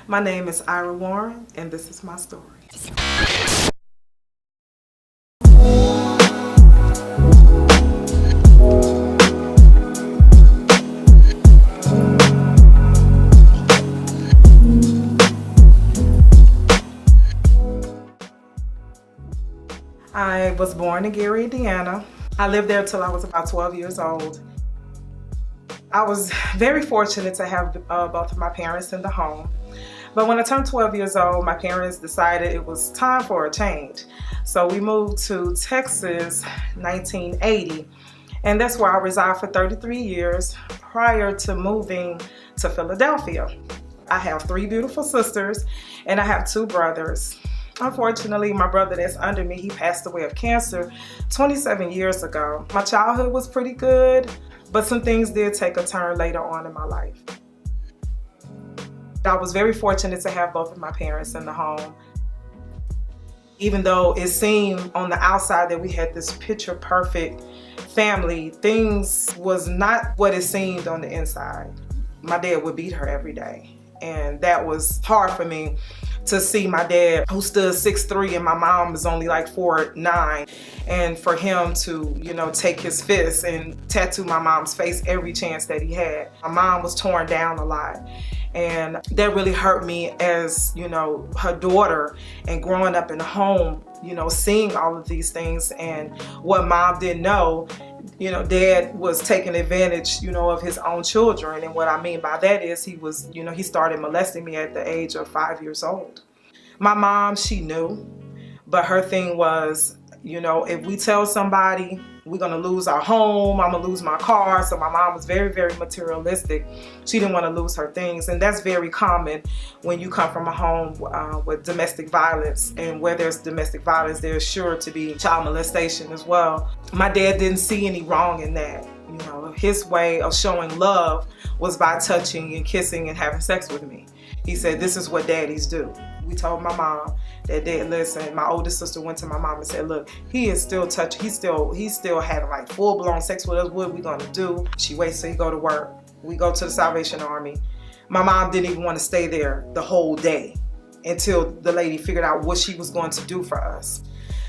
My name is Ira Warren, and this is my story. I was born in Gary, Indiana. I lived there till I was about 12 years old. I was very fortunate to have both of my parents in the home. But when I turned 12 years old, my parents decided it was time for a change. So we moved to Texas 1980, and that's where I resided for 33 years prior to moving to Philadelphia. I have 3 beautiful sisters, and I have 2 brothers. Unfortunately, my brother that's under me, he passed away of cancer 27 years ago. My childhood was pretty good, but some things did take a turn later on in my life. I was very fortunate to have both of my parents in the home. Even though it seemed on the outside that we had this picture perfect family, things was not what it seemed on the inside. My dad would beat her every day, and that was hard for me to see my dad, who stood 6'3", and my mom is only like 4'9", and for him to, take his fist and tattoo my mom's face every chance that he had. My mom was torn down a lot, and that really hurt me as, her daughter, and growing up in the home, seeing all of these things. And what mom didn't know, dad was taking advantage, of his own children. And what I mean by that is he was, he started molesting me at the age of 5 years old. My mom, she knew, but her thing was, if we tell somebody, we're gonna lose our home, I'm gonna lose my car. So my mom was very, very materialistic. She didn't want to lose her things, and that's very common when you come from a home with domestic violence. And where there's domestic violence, there's sure to be child molestation as well. My dad didn't see any wrong in that. His way of showing love was by touching and kissing and having sex with me. He said, "This is what daddies do." We told my mom that, Dad, listen, my oldest sister went to my mom and said, "Look, he is still touching, he's still having like full-blown sex with us. What are we gonna do?" She waits till he go to work. We go to the Salvation Army. My mom didn't even want to stay there the whole day until the lady figured out what she was going to do for us.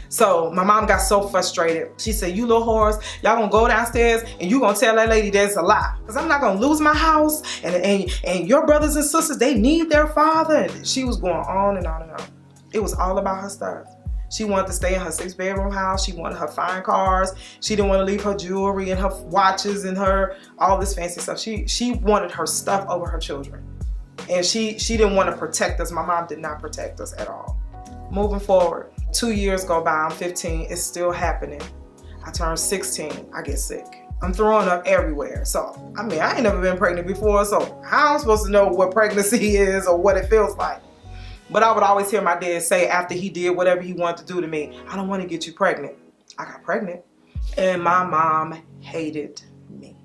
So my mom got so frustrated. She said, "You little whores, y'all gonna go downstairs and you gonna tell that lady that's a lie. Because I'm not gonna lose my house, and your brothers and sisters, they need their father." And she was going on and on and on. It was all about her stuff. She wanted to stay in her 6-bedroom house. She wanted her fine cars. She didn't want to leave her jewelry and her watches and her all this fancy stuff. She wanted her stuff over her children. And she didn't want to protect us. My mom did not protect us at all. Moving forward, 2 years go by, I'm 15, it's still happening. I turn 16, I get sick. I'm throwing up everywhere. So, I ain't never been pregnant before, so how am I supposed to know what pregnancy is or what it feels like? But I would always hear my dad say after he did whatever he wanted to do to me, "I don't want to get you pregnant." I got pregnant. And my mom hated me.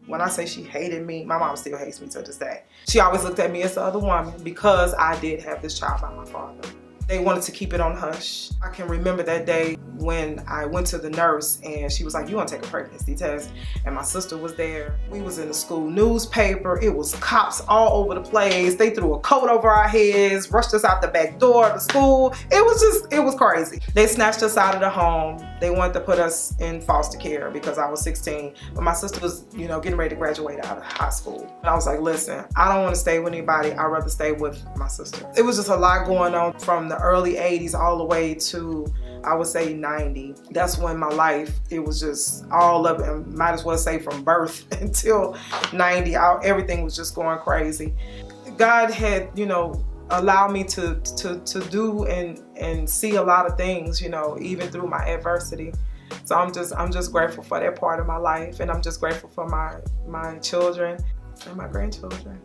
When I say she hated me, my mom still hates me to this day. She always looked at me as the other woman because I did have this child by my father. They wanted to keep it on hush. I can remember that day when I went to the nurse and she was like, "You want to take a pregnancy test?" And my sister was there. We was in the school newspaper. It was cops all over the place. They threw a coat over our heads, rushed us out the back door of the school. It was crazy. They snatched us out of the home. They wanted to put us in foster care because I was 16. But my sister was, getting ready to graduate out of high school. And I was like, "Listen, I don't want to stay with anybody. I'd rather stay with my sister." It was just a lot going on from the early 80s all the way to, I would say, 90. That's when my life, it was just all up, and might as well say from birth until 90, everything was just going crazy. God had, allowed me to do and see a lot of things, even through my adversity. So I'm just grateful for that part of my life, and I'm just grateful for my children and my grandchildren.